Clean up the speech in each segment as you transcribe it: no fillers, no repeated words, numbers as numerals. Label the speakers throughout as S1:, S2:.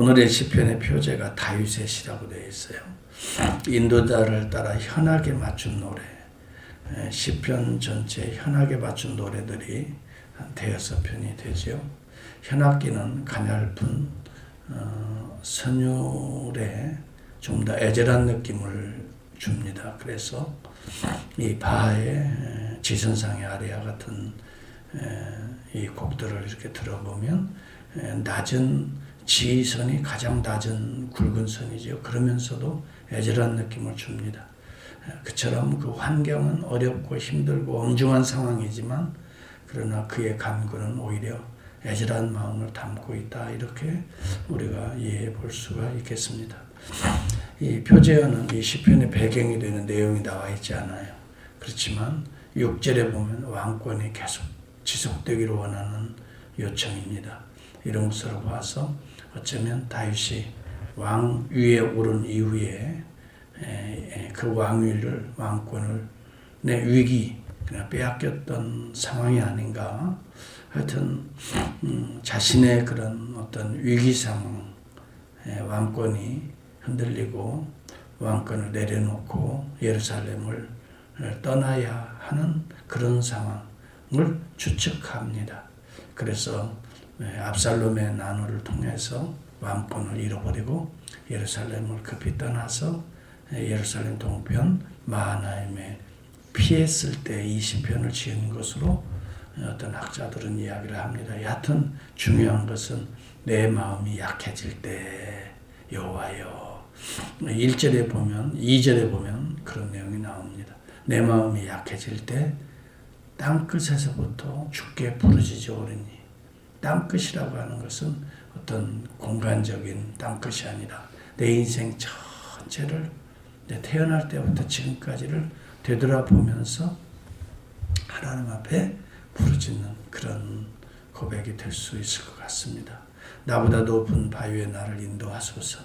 S1: 오늘의 시편의 표제가 다윗의 시라고 되어 있어요. 인도자를 따라 현악에 맞춘 노래, 시편 전체 현악에 맞춘 노래들이 한 대여섯 편이 되죠. 현악기는 가냘픈 선율에 좀 더 애절한 느낌을 줍니다. 그래서 이 바하의 지선상의 아리아 같은 이 곡들을 이렇게 들어보면 낮은 지선이 가장 낮은 굵은 선이죠. 그러면서도 애절한 느낌을 줍니다. 그처럼 그 환경은 어렵고 힘들고 엄중한 상황이지만 그러나 그의 간구는 오히려 애절한 마음을 담고 있다. 이렇게 우리가 이해해 볼 수가 있겠습니다. 이 표제어는 이 시편의 배경이 되는 내용이 나와 있지 않아요. 그렇지만 6절에 보면 왕권이 계속 지속되기를 원하는 요청입니다. 이런 것으로 봐서 어쩌면 다윗이 왕 위에 오른 이후에 그 왕위를 왕권을 내 위기 그냥 빼앗겼던 상황이 아닌가. 하여튼 자신의 그런 어떤 위기 상황, 왕권이 흔들리고 왕권을 내려놓고 예루살렘을 떠나야 하는 그런 상황을 추측합니다. 그래서 압살롬의 난후를 통해서 왕권을 잃어버리고 예루살렘을 급히 떠나서 예루살렘 동편 마하나임에 피했을 때 이 시편을 지은 것으로 어떤 학자들은 이야기를 합니다. 여하튼 중요한 것은 내 마음이 약해질 때 여호와여. 1절에 보면 2절에 보면 그런 내용이 나옵니다. 내 마음이 약해질 때 땅끝에서부터 주께 부르짖어오리니. 땅끝이라고 하는 것은 어떤 공간적인 땅끝이 아니라 내 인생 전체를 내 태어날 때부터 지금까지를 되돌아보면서 하나님 앞에 부르짖는 그런 고백이 될 수 있을 것 같습니다. 나보다 높은 바위에 나를 인도하소서.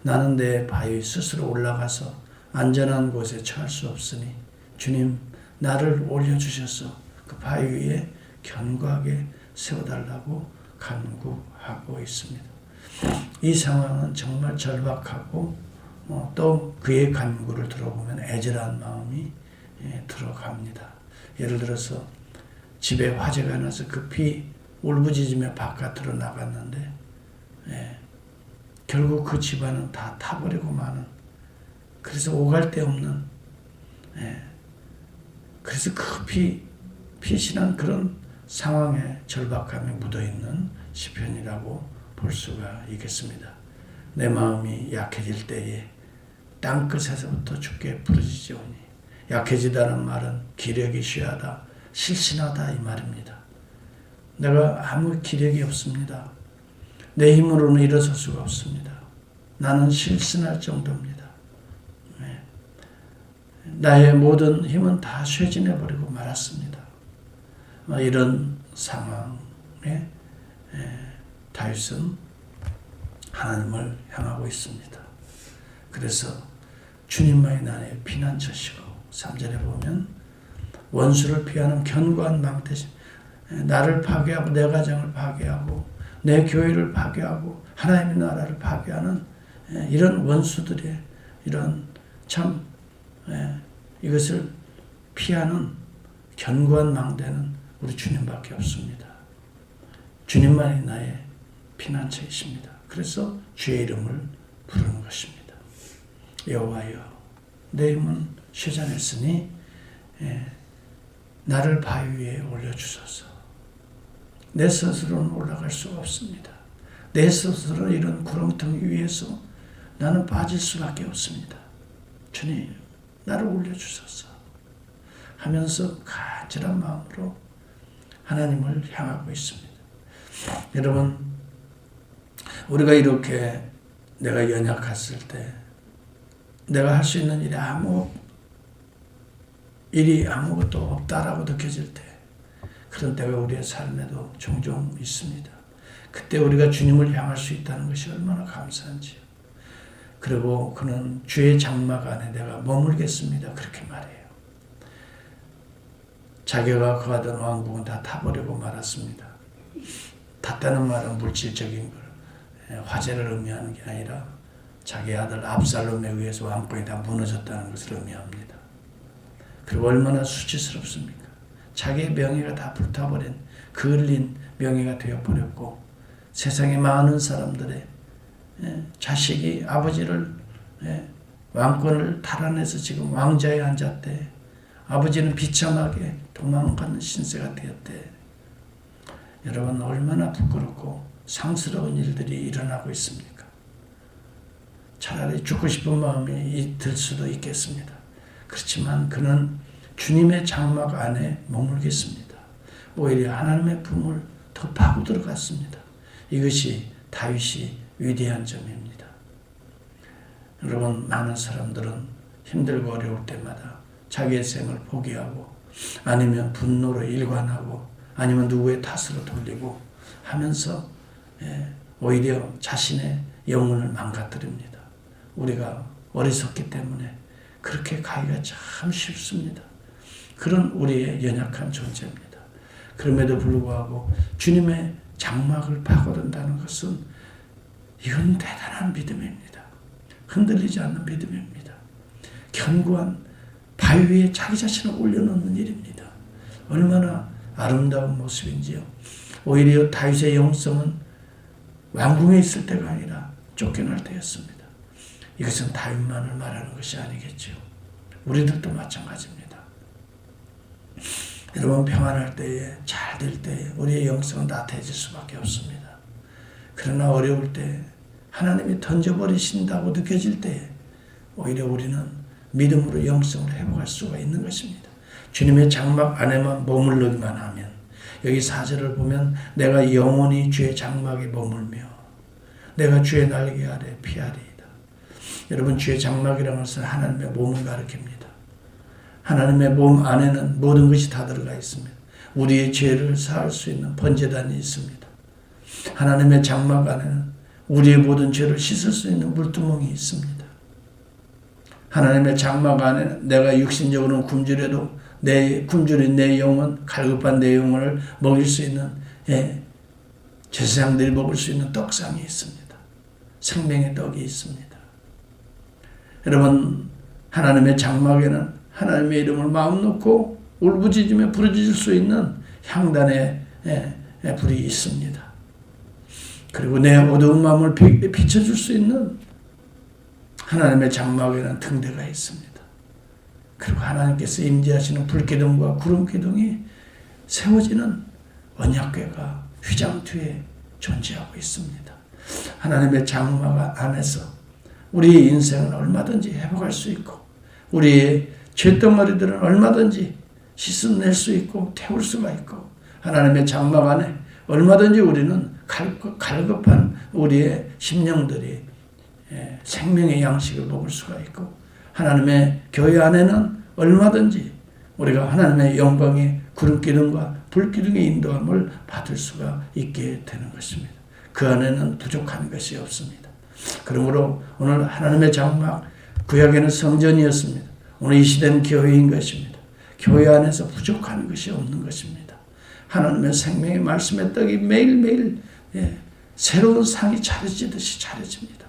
S1: 나는 내 바위 스스로 올라가서 안전한 곳에 처할 수 없으니 주님 나를 올려주셔서 그 바위 위에 견고하게 세워달라고 간구하고 있습니다. 이 상황은 정말 절박하고 또 그의 간구를 들어보면 애절한 마음이 들어갑니다. 예를 들어서 집에 화재가 나서 급히 울부짖으며 바깥으로 나갔는데 결국 그 집안은 다 타버리고 마는, 그래서 오갈 데 없는, 그래서 급히 피신한 그런 상황에 절박함이 묻어있는 시편이라고 볼 수가 있겠습니다. 내 마음이 약해질 때에 땅끝에서부터 주께 부르짖으오니. 약해지다는 말은 기력이 쉬하다, 실신하다 이 말입니다. 내가 아무 기력이 없습니다. 내 힘으로는 일어설 수가 없습니다. 나는 실신할 정도입니다. 나의 모든 힘은 다 쇠진해버리고 말았습니다. 이런 상황에 다윗은 하나님을 향하고 있습니다. 그래서 주님만이 나의 피난처시고 3절에 보면 원수를 피하는 견고한 망대심, 나를 파괴하고 내 가정을 파괴하고 내 교회를 파괴하고 하나님의 나라를 파괴하는 이런 원수들의 이런 참 이것을 피하는 견고한 망대는 우리 주님밖에 없습니다. 주님만이 나의 피난처이십니다. 그래서 주의 이름을 부르는 것입니다. 여호와여, 내 힘은 쇠잔했으니 나를 바위 위에 올려주소서. 내 스스로는 올라갈 수가 없습니다. 내 스스로 이런 구렁텅이 위에서 나는 빠질 수밖에 없습니다. 주님, 나를 올려주소서 하면서 간절한 마음으로 하나님을 향하고 있습니다. 여러분, 우리가 이렇게 내가 연약했을 때 내가 할 수 있는 일이 아무것도 없다라고 느껴질 때, 그런 때가 우리의 삶에도 종종 있습니다. 그때 우리가 주님을 향할 수 있다는 것이 얼마나 감사한지요. 그리고 그는 주의 장막 안에 내가 머물겠습니다. 그렇게 말해요. 자기가 거하던 왕국은 다 타버리고 말았습니다. 탔다는 말은 물질적인 걸, 화제를 의미하는 게 아니라 자기 아들 압살롬에 의해서 왕권이 다 무너졌다는 것을 의미합니다. 그리고 얼마나 수치스럽습니까? 자기의 명예가 다 불타버린 그을린 명예가 되어버렸고 세상의 많은 사람들의 자식이 아버지를 왕권을 탈환해서 지금 왕자에 앉았대. 아버지는 비참하게 도망가는 신세가 되었대. 여러분 얼마나 부끄럽고 상스러운 일들이 일어나고 있습니까? 차라리 죽고 싶은 마음이 들 수도 있겠습니다. 그렇지만 그는 주님의 장막 안에 머물겠습니다. 오히려 하나님의 품을 더 파고 들어갔습니다. 이것이 다윗이 위대한 점입니다. 여러분 많은 사람들은 힘들고 어려울 때마다 자기의 생을 포기하고 아니면 분노로 일관하고 아니면 누구의 탓으로 돌리고 하면서 오히려 자신의 영혼을 망가뜨립니다. 우리가 어리석기 때문에 그렇게 가기가 참 쉽습니다. 그런 우리의 연약한 존재입니다. 그럼에도 불구하고 주님의 장막을 파고든다는 것은 이건 대단한 믿음입니다. 흔들리지 않는 믿음입니다. 견고한 바위 위에 자기 자신을 올려놓는 일입니다. 얼마나 아름다운 모습인지요. 오히려 다윗의 영성은 왕궁에 있을 때가 아니라 쫓겨날 때였습니다. 이것은 다윗만을 말하는 것이 아니겠죠. 우리들도 마찬가지입니다. 여러분 평안할 때에 잘 될 때에 우리의 영성은 나태해질 수밖에 없습니다. 그러나 어려울 때 하나님이 던져버리신다고 느껴질 때에 오히려 우리는 믿음으로 영성을 회복할 수가 있는 것입니다. 주님의 장막 안에만 머물러기만 하면 여기 4절을 보면 내가 영원히 주의 장막에 머물며 내가 주의 날개 아래 피하리이다. 여러분 주의 장막이라는 것은 하나님의 몸을 가리킵니다. 하나님의 몸 안에는 모든 것이 다 들어가 있습니다. 우리의 죄를 사할 수 있는 번제단이 있습니다. 하나님의 장막 안에는 우리의 모든 죄를 씻을 수 있는 물두멍이 있습니다. 하나님의 장막 안에는 내가 육신적으로는 굶주려도 굶주린 내 영혼, 갈급한 내 영혼을 먹일 수 있는 제사장들이 먹을 수 있는 떡상이 있습니다. 생명의 떡이 있습니다. 여러분 하나님의 장막에는 하나님의 이름을 마음 놓고 울부짖으며 부르짖을 수 있는 향단의 불이 있습니다. 그리고 내 어두운 마음을 비춰줄 수 있는 하나님의 장막에는 등대가 있습니다. 그리고 하나님께서 임재하시는 불기둥과 구름기둥이 세워지는 언약궤가 휘장뒤에 존재하고 있습니다. 하나님의 장막 안에서 우리의 인생은 얼마든지 회복할 수 있고 우리의 죄덩어리들은 얼마든지 씻어낼 수 있고 태울 수가 있고 하나님의 장막 안에 얼마든지 우리는 갈급한 우리의 심령들이 생명의 양식을 먹을 수가 있고 하나님의 교회 안에는 얼마든지 우리가 하나님의 영광의 구름기둥과 불기둥의 인도함을 받을 수가 있게 되는 것입니다. 그 안에는 부족한 것이 없습니다. 그러므로 오늘 하나님의 장막 구약에는 성전이었습니다. 오늘 이 시대는 교회인 것입니다. 교회 안에서 부족한 것이 없는 것입니다. 하나님의 생명의 말씀의 떡이 매일매일 새로운 상이 차려지듯이 차려집니다.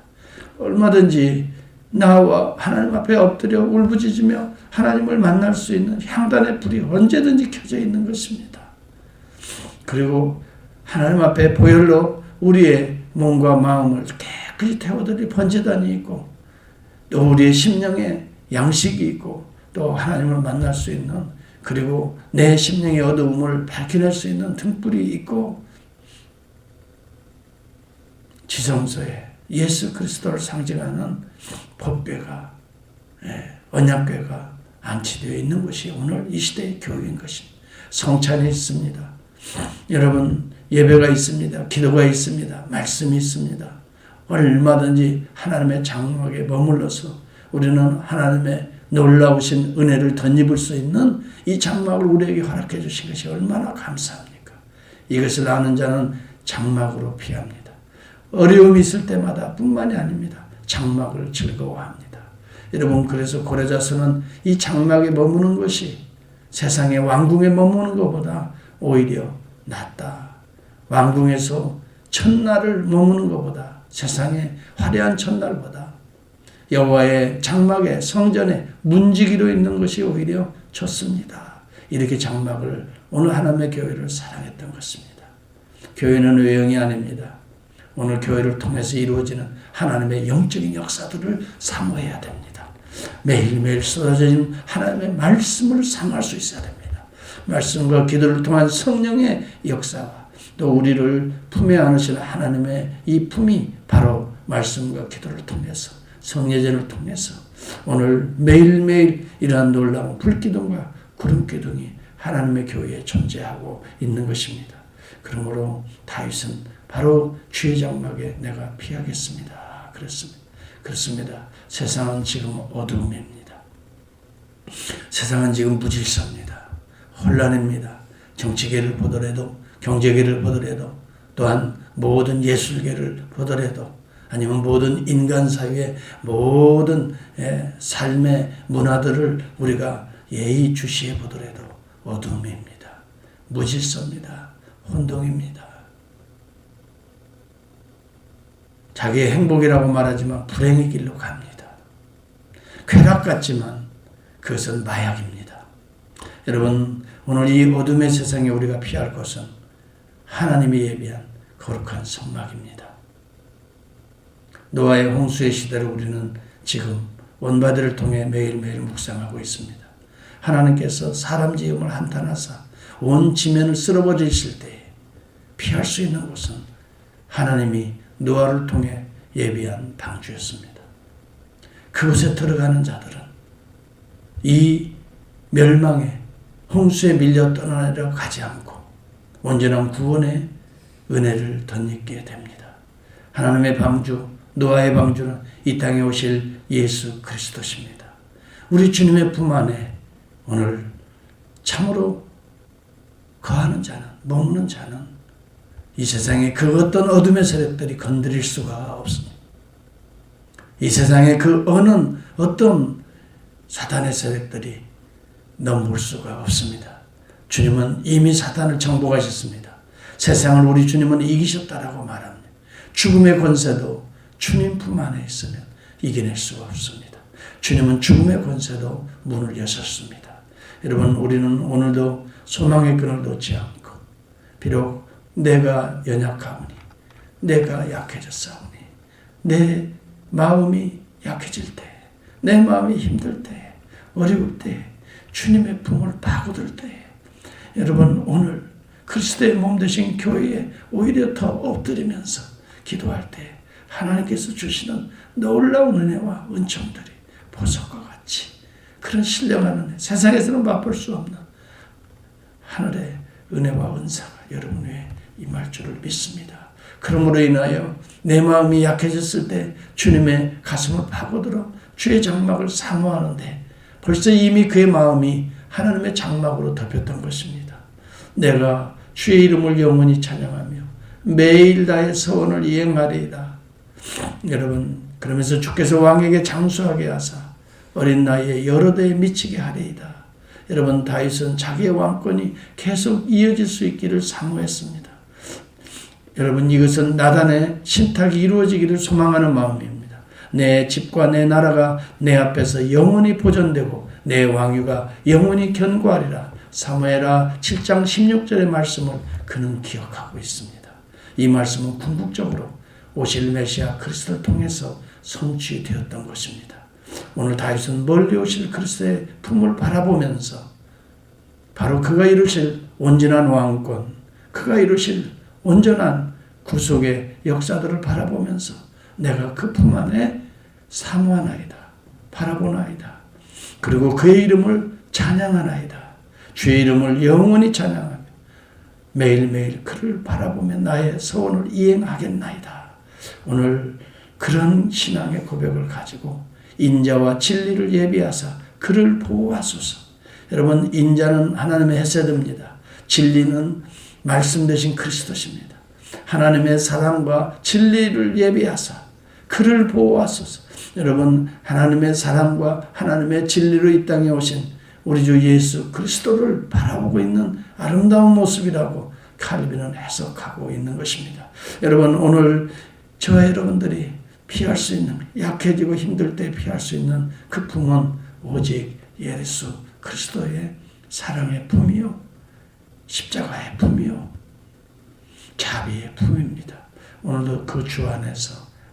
S1: 얼마든지 나와 하나님 앞에 엎드려 울부짖으며 하나님을 만날 수 있는 향단의 불이 언제든지 켜져 있는 것입니다. 그리고 하나님 앞에 보혈로 우리의 몸과 마음을 깨끗이 태워드릴 번제단이 있고 또 우리의 심령에 양식이 있고 또 하나님을 만날 수 있는 그리고 내 심령의 어두움을 밝혀낼 수 있는 등불이 있고 지성소에 예수 그리스도를 상징하는 법궤가 언약궤가 안치되어 있는 것이 오늘 이 시대의 교회인 것입니다. 성찬이 있습니다. 여러분 예배가 있습니다. 기도가 있습니다. 말씀이 있습니다. 얼마든지 하나님의 장막에 머물러서 우리는 하나님의 놀라우신 은혜를 덧입을 수 있는 이 장막을 우리에게 허락해 주신 것이 얼마나 감사합니까? 이것을 아는 자는 장막으로 피합니다. 어려움이 있을 때마다 뿐만이 아닙니다. 장막을 즐거워합니다. 여러분 그래서 고레자서는 이 장막에 머무는 것이 세상의 왕궁에 머무는 것보다 오히려 낫다. 왕궁에서 첫날을 머무는 것보다 세상의 화려한 첫날보다 여호와의 장막의 성전에 문지기로 있는 것이 오히려 좋습니다. 이렇게 장막을 오늘 하나님의 교회를 사랑했던 것입니다. 교회는 외형이 아닙니다. 오늘 교회를 통해서 이루어지는 하나님의 영적인 역사들을 사모해야 됩니다. 매일매일 쏟아지는 하나님의 말씀을 사모할 수 있어야 됩니다. 말씀과 기도를 통한 성령의 역사와 또 우리를 품에 안으시는 하나님의 이 품이 바로 말씀과 기도를 통해서 성례전을 통해서 오늘 매일매일 이러한 놀라운 불기둥과 구름기둥이 하나님의 교회에 존재하고 있는 것입니다. 그러므로 다윗은 바로 주의 장막에 내가 피하겠습니다. 그렇습니다. 세상은 지금 어두움입니다. 세상은 지금 무질서입니다. 혼란입니다. 정치계를 보더라도 경제계를 보더라도 또한 모든 예술계를 보더라도 아니면 모든 인간 사회의 모든 삶의 문화들을 우리가 예의주시해 보더라도 어두움입니다. 무질서입니다. 혼동입니다. 자기의 행복이라고 말하지만 불행의 길로 갑니다. 쾌락 같지만 그것은 마약입니다. 여러분, 오늘 이 어둠의 세상에 우리가 피할 것은 하나님이 예비한 거룩한 성막입니다. 노아의 홍수의 시대를 우리는 지금 원바디를 통해 매일매일 묵상하고 있습니다. 하나님께서 사람 지음을 한탄하사 온 지면을 쓸어버리실 때에 피할 수 있는 곳은 하나님이 노아를 통해 예비한 방주였습니다. 그곳에 들어가는 자들은 이 멸망의 홍수에 밀려 떠나려 가지 않고 온전한 구원의 은혜를 덧입게 됩니다. 하나님의 방주, 노아의 방주는 이 땅에 오실 예수 그리스도십니다. 우리 주님의 품 안에 오늘 참으로 거하는 자는, 머무는 자는 이 세상에 그 어떤 어둠의 세력들이 건드릴 수가 없습니다. 이 세상에 그 어떤 사탄의 세력들이 넘볼 수가 없습니다. 주님은 이미 사탄을 정복하셨습니다. 세상을 우리 주님은 이기셨다라고 말합니다. 죽음의 권세도 주님 품 안에 있으면 이겨낼 수가 없습니다. 주님은 죽음의 권세도 문을 여셨습니다. 여러분, 우리는 오늘도 소망의 끈을 놓지 않고 비록 내가 연약하오니 내가 약해졌사오니 내 마음이 약해질 때, 내 마음이 힘들 때, 어려울 때, 주님의 품을 파고들 때, 여러분 오늘 그리스도의 몸 되신 교회에 오히려 더 엎드리면서 기도할 때 하나님께서 주시는 놀라운 은혜와 은총들이 보석과 같이 그런 신령한 은혜, 세상에서는 맛볼 수 없는 하늘의 은혜와 은사가 여러분 위에 임할 줄을 믿습니다. 그러므로 인하여 내 마음이 약해졌을 때 주님의 가슴을 파고들어 주의 장막을 사모하는데 벌써 이미 그의 마음이 하나님의 장막으로 덮였던 것입니다. 내가 주의 이름을 영원히 찬양하며 매일 나의 서원을 이행하리이다. 여러분, 그러면서 주께서 왕에게 장수하게 하사 어린 나이에 여러 대에 미치게 하리이다. 여러분, 다윗은 자기의 왕권이 계속 이어질 수 있기를 사모했습니다. 여러분, 이것은 나단의 신탁이 이루어지기를 소망하는 마음입니다. 내 집과 내 나라가 내 앞에서 영원히 보존되고 내 왕위가 영원히 견고하리라. 사무엘하 7장 16절의 말씀을 그는 기억하고 있습니다. 이 말씀은 궁극적으로 오실 메시아 그리스도를 통해서 성취되었던 것입니다. 오늘 다윗은 멀리 오실 그리스도의 품을 바라보면서 바로 그가 이루실 온전한 왕권, 그가 이루실 온전한 구속의 역사들을 바라보면서 내가 그 품 안에 사모하나이다, 바라보나이다. 그리고 그의 이름을 찬양하나이다. 주의 이름을 영원히 찬양하며 매일매일 그를 바라보며 나의 소원을 이행하겠나이다. 오늘 그런 신앙의 고백을 가지고 인자와 진리를 예비하사 그를 보호하소서. 여러분, 인자는 하나님의 헤세드입니다. 진리는 말씀 되신 그리스도십니다. 하나님의 사랑과 진리를 예비하사 그를 보호하소서. 여러분, 하나님의 사랑과 하나님의 진리로 이 땅에 오신 우리 주 예수 그리스도를 바라보고 있는 아름다운 모습이라고 칼빈은 해석하고 있는 것입니다. 여러분, 오늘 저와 여러분들이 피할 수 있는, 약해지고 힘들 때 피할 수 있는 그 품은 오직 예수 그리스도의 사랑의 품이요, 십자가의 품이요, 자비의 품입니다. 오늘도 그 주 안에서